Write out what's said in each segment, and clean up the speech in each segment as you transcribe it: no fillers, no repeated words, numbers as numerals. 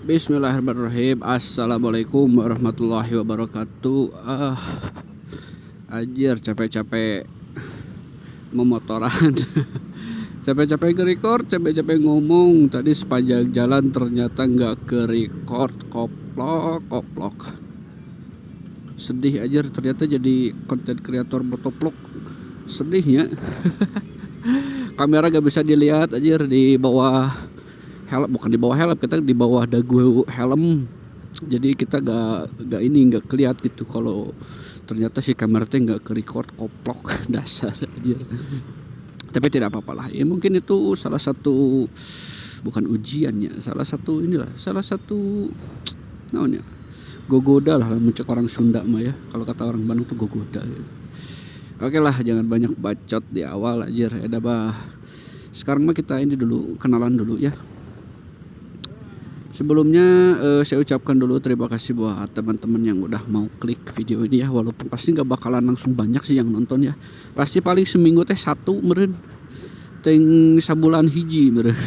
Bismillahirrahmanirrahim. Assalamualaikum warahmatullahi wabarakatuh. Anjir, capek-capek memotoran. Capek-capek nge-record, capek-capek ngomong. Tadi sepanjang jalan ternyata nggak ke-record. Koplok. Sedih aja, ternyata jadi konten kreator motovlog. Sedihnya. Kamera gak bisa dilihat aja di bawah helm, bukan di bawah helm, kita di bawah dagu helm. Jadi kita gak keliat gitu kalau ternyata si kamera teh nggak ke-record. Koplok. Dasar aja. Tapi tidak apa-apa lah. Ya mungkin itu salah satu, bukan ujiannya, salah satu namanya gogoda lah, mencek orang Sunda mah ya. Kalau kata orang Bandung tuh gogoda gitu. Oke lah, jangan banyak bacot di awal aja. Ada bah. Sekarang mah kita ini dulu, kenalan dulu ya. Sebelumnya saya ucapkan dulu terima kasih buat teman-teman yang udah mau klik video ini ya. Walaupun pasti nggak bakalan langsung banyak sih yang nonton ya. Pasti paling seminggu teh satu meren. Teng sabulan hiji meren.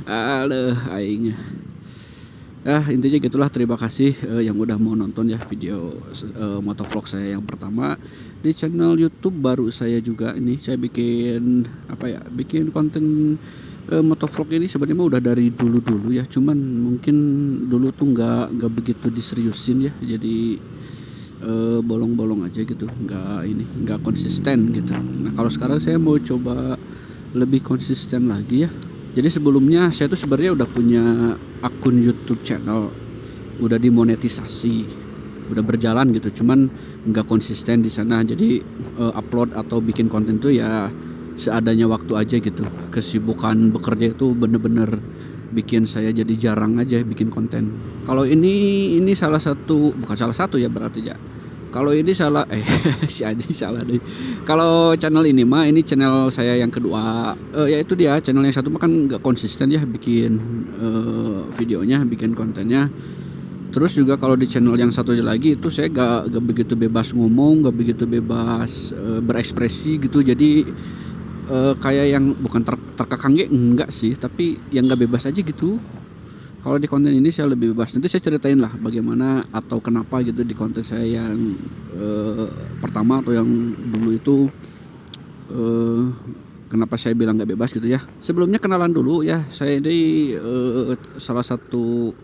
Aduh aing. Intinya gitulah, terima kasih yang udah mau nonton ya video motovlog saya yang pertama di channel YouTube baru saya juga ini. Saya bikin bikin konten motovlog ini sebenarnya udah dari dulu ya, cuman mungkin dulu tuh nggak begitu diseriusin ya, jadi bolong-bolong aja gitu, nggak konsisten gitu. Nah kalau sekarang saya mau coba lebih konsisten lagi ya. Jadi sebelumnya saya tuh sebenarnya udah punya akun YouTube channel, udah dimonetisasi, udah berjalan gitu, cuman nggak konsisten di sana. Jadi upload atau bikin konten tuh ya seadanya waktu aja gitu. Kesibukan bekerja itu bener-bener bikin saya jadi jarang aja bikin konten. Kalau ini bukan salah satu ya berarti ya. Kalau ini salah si Aji salah deh. Kalau channel ini mah, ini channel saya yang kedua. Yaitu dia channel yang satu mah kan nggak konsisten ya bikin videonya, bikin kontennya. Terus juga kalau di channel yang satu lagi itu saya gak begitu bebas ngomong, gak begitu bebas berekspresi gitu. Jadi kayak yang bukan terkekang enggak sih, tapi yang gak bebas aja gitu. Kalau di konten ini saya lebih bebas. Nanti saya ceritain lah bagaimana atau kenapa gitu di konten saya yang pertama atau yang dulu itu kenapa saya bilang gak bebas gitu ya. Sebelumnya kenalan dulu ya. Saya ini salah satu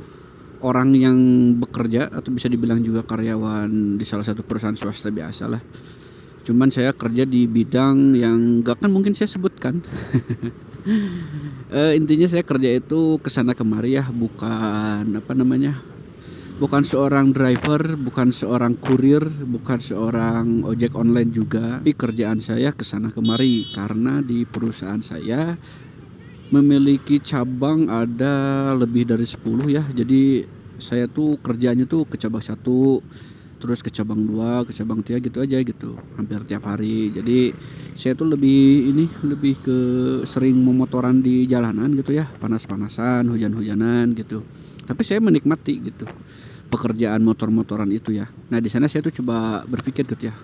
orang yang bekerja atau bisa dibilang juga karyawan di salah satu perusahaan swasta biasa lah. Cuman saya kerja di bidang yang gak kan mungkin saya sebutkan. Intinya saya kerja itu kesana kemari ya, bukan seorang driver, bukan seorang kurir, bukan seorang ojek online juga. Tapi kerjaan saya kesana kemari karena di perusahaan saya memiliki cabang ada lebih dari 10 ya. Jadi saya tuh kerjanya tuh ke cabang 1, terus ke cabang 2, ke cabang 3 gitu aja gitu, hampir tiap hari. Jadi saya tuh lebih ke sering memotoran di jalanan gitu ya, panas-panasan, hujan-hujanan gitu. Tapi saya menikmati gitu pekerjaan motor-motoran itu ya. Nah di sana saya tuh coba berpikir gitu ya,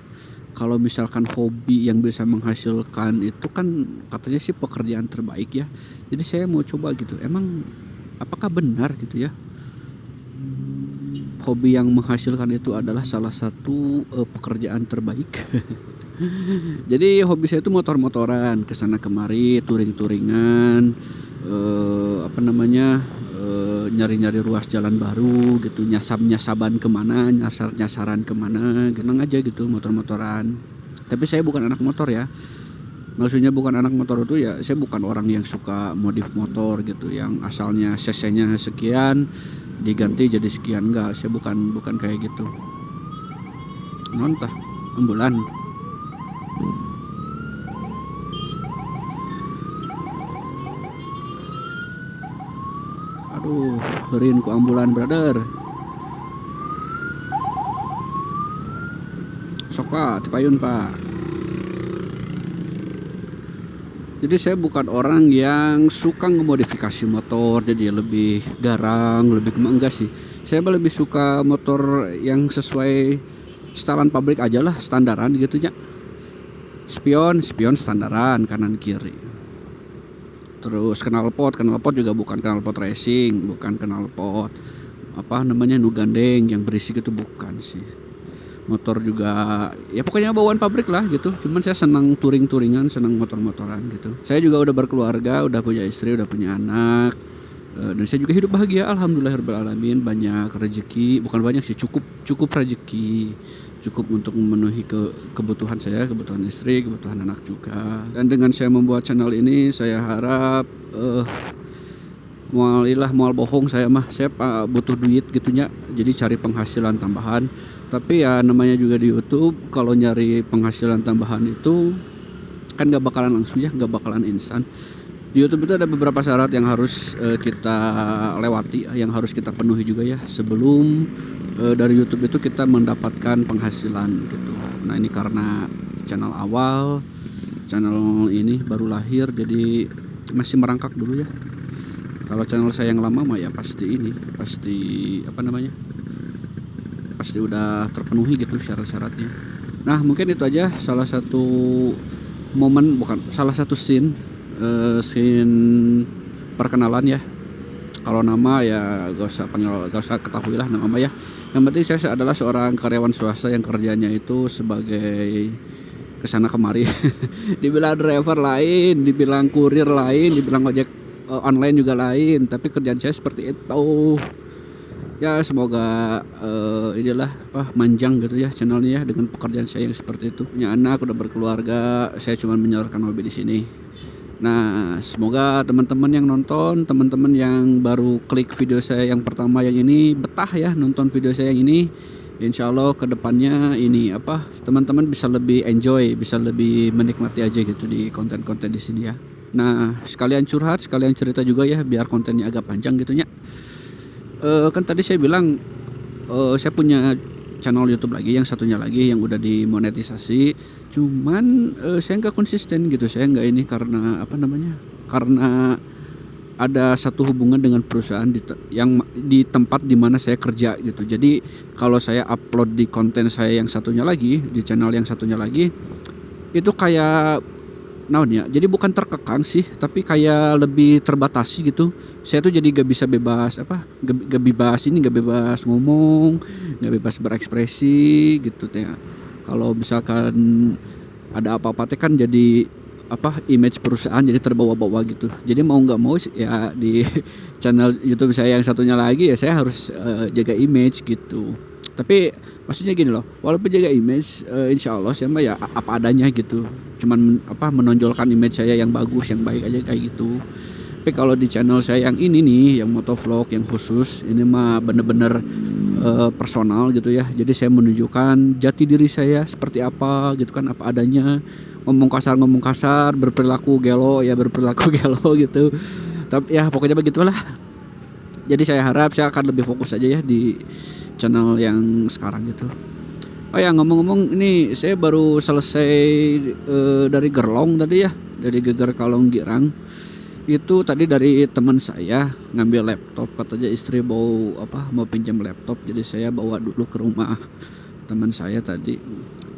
kalau misalkan hobi yang bisa menghasilkan itu kan katanya sih pekerjaan terbaik ya. Jadi saya mau coba gitu, emang apakah benar gitu ya, hobi yang menghasilkan itu adalah salah satu pekerjaan terbaik. Jadi hobi saya itu motor-motoran, kesana kemari, touring-touringan, nyari-nyari ruas jalan baru gitu, nyasab-nyasaban kemana, nyasar-nyasaran kemana, genang aja gitu motor-motoran. Tapi saya bukan anak motor ya. Maksudnya bukan anak motor itu ya, saya bukan orang yang suka modif motor gitu, yang asalnya cc-nya sekian diganti jadi sekian, enggak. Saya bukan kayak gitu. Nontah ambulan. Aduh, heureun ku ambulan brother. Sok Pak, tipayun Pak. Jadi saya bukan orang yang suka ngemodifikasi motor jadi lebih garang, enggak sih. Saya lebih suka motor yang sesuai setelan pabrik aja lah, standaran gitu ya. Spion standaran kanan kiri. Terus knalpot juga bukan knalpot racing, bukan knalpot apa namanya nugandeng yang berisik, itu bukan sih. Motor juga ya pokoknya bawaan pabrik lah gitu. Cuman saya senang touring-touringan, senang motor-motoran gitu. Saya juga udah berkeluarga, udah punya istri, udah punya anak. Dan saya juga hidup bahagia, alhamdulillahirabbil alamin. Banyak rezeki, bukan banyak sih, cukup rezeki, cukup untuk memenuhi kebutuhan saya, kebutuhan istri, kebutuhan anak juga. Dan dengan saya membuat channel ini, saya harap mual bohong saya butuh duit gitunya, jadi cari penghasilan tambahan. Tapi ya namanya juga di YouTube, kalau nyari penghasilan tambahan itu kan gak bakalan langsung ya, gak bakalan instan. Di YouTube itu ada beberapa syarat yang harus kita lewati, yang harus kita penuhi juga ya, sebelum dari YouTube itu kita mendapatkan penghasilan gitu. Nah ini karena channel awal, channel ini baru lahir, jadi masih merangkak dulu ya. Kalau channel saya yang lama mah ya pasti udah terpenuhi gitu syarat-syaratnya. Nah mungkin itu aja salah satu scene perkenalan ya. Kalau nama ya gak usah ketahui lah nama ya. Yang penting saya adalah seorang karyawan swasta yang kerjanya itu sebagai kesana kemari. Dibilang driver lain, dibilang kurir lain, dibilang ojek online juga lain, tapi kerjaan saya seperti itu. Ya semoga manjang gitu ya channelnya ya dengan pekerjaan saya yang seperti itu. Punya anak, udah berkeluarga, saya cuma menyalurkan hobi di sini. Nah semoga teman-teman yang nonton, teman-teman yang baru klik video saya yang pertama yang ini betah ya nonton video saya yang ini. Insya Allah kedepannya ini teman-teman bisa lebih enjoy, bisa lebih menikmati aja gitu di konten-konten di sini ya. Nah sekalian curhat, sekalian cerita juga ya biar kontennya agak panjang gitu ya. Kan tadi saya bilang saya punya channel YouTube lagi, yang satunya lagi yang udah dimonetisasi. Cuman saya nggak konsisten gitu, saya nggak ini karena karena ada satu hubungan dengan perusahaan di tempat dimana saya kerja gitu. Jadi kalau saya upload di konten saya yang satunya lagi, di channel yang satunya lagi, itu kayak jadi bukan terkekang sih, tapi kayak lebih terbatasi gitu. Saya tuh jadi gak bisa bebas gak bebas ngomong, gak bebas berekspresi gitu ya. Kalau misalkan ada apa-apa kan jadi image perusahaan jadi terbawa-bawa gitu. Jadi mau nggak mau ya di channel YouTube saya yang satunya lagi ya saya harus jaga image gitu. Tapi maksudnya gini loh, walaupun jaga image, insya Allah saya mah ya apa adanya gitu. Cuman menonjolkan image saya yang bagus, yang baik aja kayak gitu. Tapi kalau di channel saya yang ini nih, yang motovlog yang khusus, ini mah bener-bener personal gitu ya. Jadi saya menunjukkan jati diri saya seperti apa gitu kan, apa adanya. Ngomong kasar, berperilaku gelo gitu. Tapi ya pokoknya begitulah. Jadi saya harap saya akan lebih fokus aja ya di channel yang sekarang gitu. Oh ya ngomong-ngomong, ini saya baru selesai dari Gerlong tadi ya, dari Geger Kalong Girang. Itu tadi dari teman saya ngambil laptop, katanya istri mau pinjam laptop, jadi saya bawa dulu ke rumah teman saya tadi.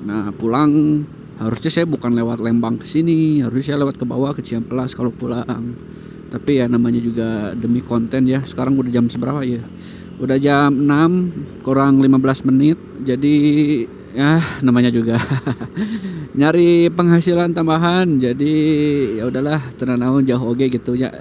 Nah pulang harusnya saya bukan lewat Lembang ke sini, harusnya saya lewat ke bawah ke Ciamplas kalau pulang. Tapi ya namanya juga demi konten ya. Sekarang udah jam seberapa ya? Udah jam 6 kurang 15 menit. Jadi ya namanya juga nyari penghasilan tambahan. Jadi ya udahlah, tenanawan jauh oge gitu ya.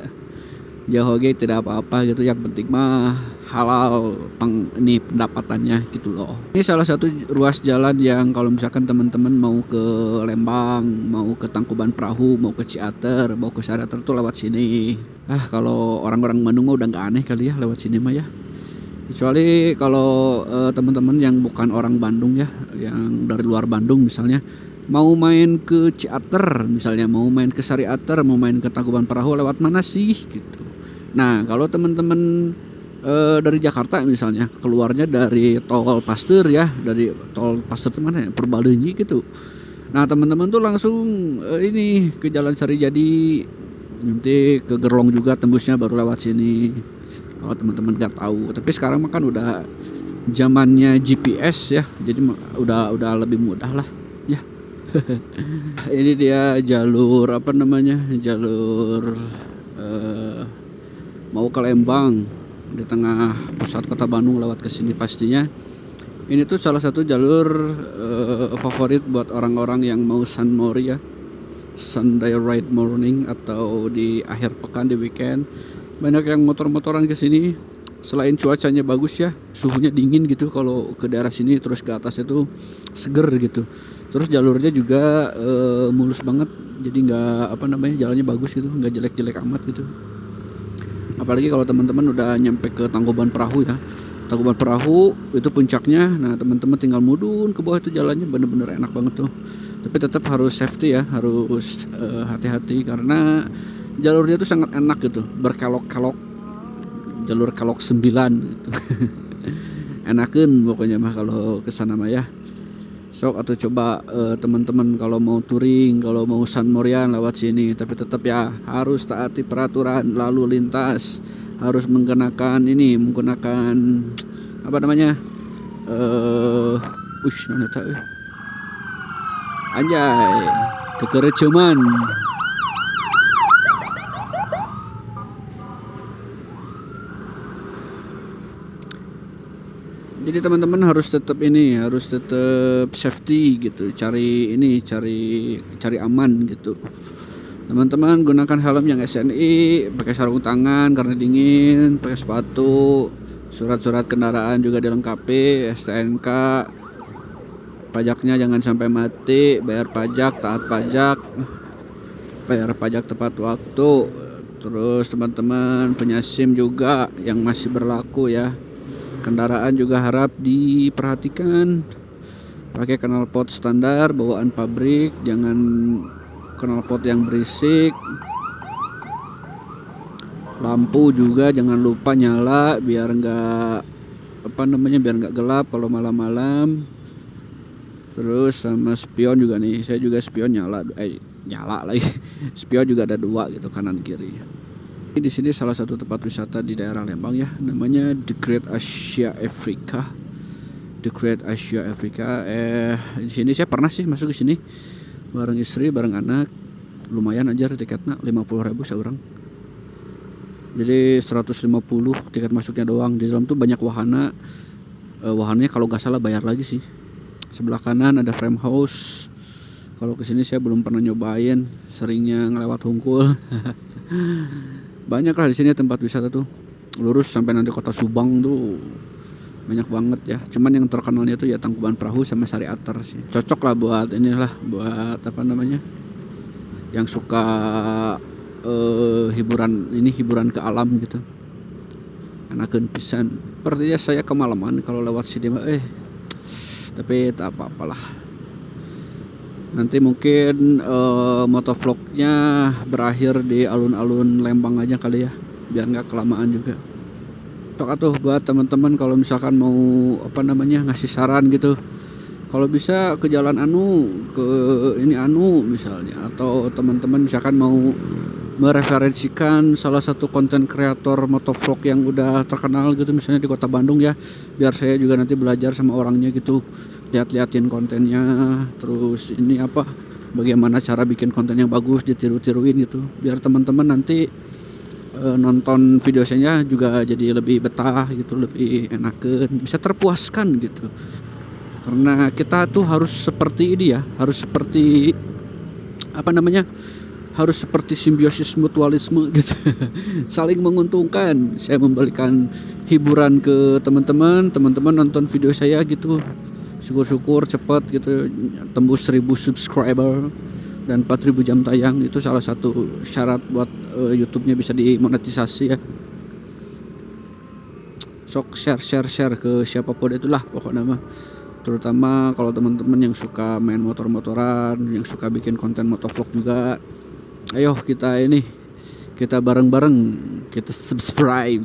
Jauh oge tidak apa-apa gitu. Yang penting mah halal ini pendapatannya gitu loh. Ini salah satu ruas jalan yang kalau misalkan teman-teman mau ke Lembang, mau ke Tangkuban Perahu, mau ke Ciater, mau ke Sarater tuh lewat sini. Kalau orang-orang Bandung mah udah nggak aneh kali ya lewat sini mah ya. Kecuali kalau teman-teman yang bukan orang Bandung ya, yang dari luar Bandung misalnya, mau main ke Ciater misalnya, mau main ke Sariater, mau main ke Tangkuban Perahu, lewat mana sih gitu. Nah kalau teman-teman dari Jakarta misalnya, keluarnya dari tol Pasteur ya, dari tol Pasteur itu mana ya, Purbalenyi gitu. Nah teman-teman tuh langsung ini ke Jalan Sarijadi, nanti ke Gerlong juga tembusnya baru lewat sini. Kalau teman-teman nggak tahu, tapi sekarang kan udah zamannya GPS ya, jadi udah lebih mudah lah ya. Ini dia jalur jalur eh, mau ke Lembang di tengah pusat kota Bandung lewat ke sini pastinya. Ini tuh salah satu jalur favorit buat orang-orang yang mau sunmori ya, Sunday ride morning atau di akhir pekan di weekend. Banyak yang motor-motoran ke sini. Selain cuacanya bagus ya, suhunya dingin gitu kalau ke daerah sini, terus ke atas itu seger gitu. Terus jalurnya juga mulus banget, jadi nggak jalannya bagus gitu, nggak jelek-jelek amat gitu. Apalagi kalau teman-teman udah nyampe ke Tangkuban Perahu ya. Tangkuban Perahu itu puncaknya. Nah, teman-teman tinggal mudun ke bawah, itu jalannya bener-bener enak banget tuh. Tapi tetap harus safety ya, harus hati-hati karena jalurnya tuh sangat enak gitu, berkelok-kelok, jalur kelok 9 gitu. Enakan pokoknya mah kalau kesana mah ya. Sok atau coba teman-teman kalau mau touring, kalau mau sunmorian lewat sini, tapi tetap ya harus taati peraturan lalu lintas, harus menggunakan apa namanya, anjay, kekereceman. Jadi teman-teman harus tetap safety gitu, cari aman gitu. Teman-teman gunakan helm yang SNI, pakai sarung tangan karena dingin, pakai sepatu, surat-surat kendaraan juga dilengkapi, STNK, pajaknya jangan sampai mati, bayar pajak, taat pajak, bayar pajak tepat waktu. Terus teman-teman punya SIM juga yang masih berlaku ya. Kendaraan juga harap diperhatikan, pakai knalpot standar bawaan pabrik, jangan knalpot yang berisik. Lampu juga jangan lupa nyala biar nggak gelap kalau malam-malam. Terus sama spion juga nih, saya juga spion nyala lagi. Spion juga ada 2 gitu, kanan kiri. Di sini salah satu tempat wisata di daerah Lembang ya, namanya The Great Asia Africa. The Great Asia Africa. Di sini saya pernah sih masuk ke sini bareng istri, bareng anak. Lumayan aja tiketnya 50.000 seorang. Jadi 150 tiket masuknya doang. Di dalam tuh banyak wahana. Wahananya kalau nggak salah bayar lagi sih. Sebelah kanan ada frame house. Kalau kesini saya belum pernah nyobain, seringnya ngelewat Hungkul. Banyak lah di sini tempat wisata tuh, lurus sampai nanti kota Subang tuh banyak banget ya. Cuman yang terkenalnya tuh ya Tangkuban Perahu sama Sari Ater sih. Cocok lah buat buat yang suka hiburan ke alam gitu. Enakeun pisan. Sepertinya saya kemalaman kalau lewat sini mah tapi tak apa-apalah. Nanti mungkin motovlognya berakhir di alun-alun Lembang aja kali ya, biar nggak kelamaan juga. Tok atuh buat teman-teman kalau misalkan mau ngasih saran gitu, kalau bisa ke jalan misalnya, atau teman-teman misalkan mau mereferensikan salah satu konten kreator motovlog yang udah terkenal gitu, misalnya di kota Bandung ya, biar saya juga nanti belajar sama orangnya gitu, lihat-liatin kontennya, terus bagaimana cara bikin konten yang bagus, ditiru-tiruin gitu, biar teman-teman nanti nonton video saya juga jadi lebih betah gitu, lebih enakan, bisa terpuaskan gitu. Karena kita tuh harus seperti ini ya, harus seperti harus seperti simbiosis mutualisme gitu. Saling menguntungkan. Saya memberikan hiburan ke teman-teman nonton video saya gitu. Syukur-syukur cepat gitu tembus 1000 subscriber dan 4000 jam tayang. Itu salah satu syarat buat YouTube-nya bisa dimonetisasi ya. Sok share ke siapapun itulah pokoknya mah. Terutama kalau teman-teman yang suka main motor-motoran, yang suka bikin konten motovlog juga. Ayo kita bareng-bareng, kita subscribe.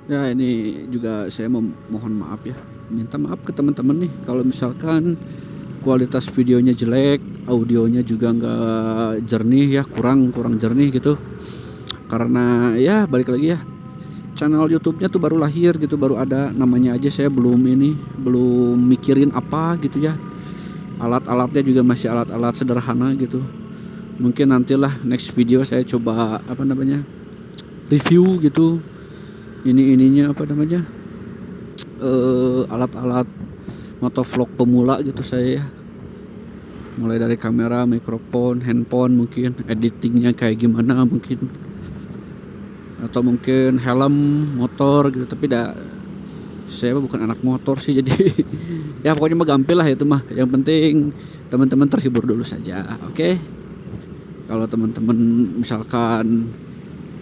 Ya, ini juga saya mohon maaf ya, minta maaf ke teman-teman nih kalau misalkan kualitas videonya jelek, audionya juga nggak jernih ya, kurang jernih gitu. Karena ya balik lagi ya, channel YouTube-nya tuh baru lahir gitu, baru ada namanya aja, saya belum mikirin apa gitu ya. alat-alatnya juga masih alat-alat sederhana gitu. Mungkin nantilah next video saya coba review gitu, ininya alat-alat motovlog pemula gitu saya ya. Mulai dari kamera, mikrofon, handphone, mungkin editingnya kayak gimana mungkin, atau mungkin helm motor gitu. Tapi saya bukan anak motor sih, jadi ya pokoknya mah gampang lah itu mah. Yang penting teman-teman terhibur dulu saja, oke? Kalau teman-teman misalkan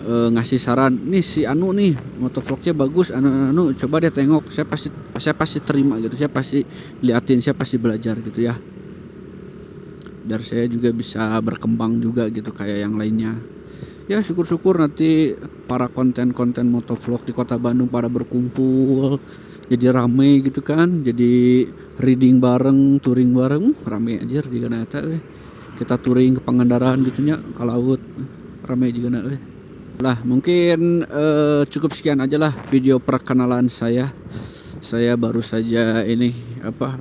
ngasih saran, nih si Anu nih motovlognya bagus, anu coba dia tengok, saya pasti terima gitu, saya pasti liatin, saya pasti belajar gitu ya, biar saya juga bisa berkembang juga gitu kayak yang lainnya. Ya syukur-syukur nanti para konten-konten motovlog di kota Bandung pada berkumpul, jadi rame gitu kan, jadi reading bareng, touring bareng, rame aja juga nata kita touring ke Pangandaran gitunya, ke laut, rame juga nata lah. Mungkin cukup sekian aja lah video perkenalan saya. Saya baru saja ini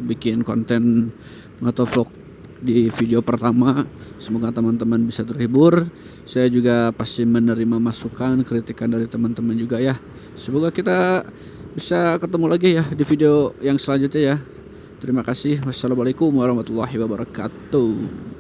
bikin konten motovlog di video pertama. Semoga teman-teman bisa terhibur. Saya juga pasti menerima masukan, kritikan dari teman-teman juga ya. Semoga kita bisa ketemu lagi ya di video yang selanjutnya ya. Terima kasih. Wassalamualaikum warahmatullahi wabarakatuh.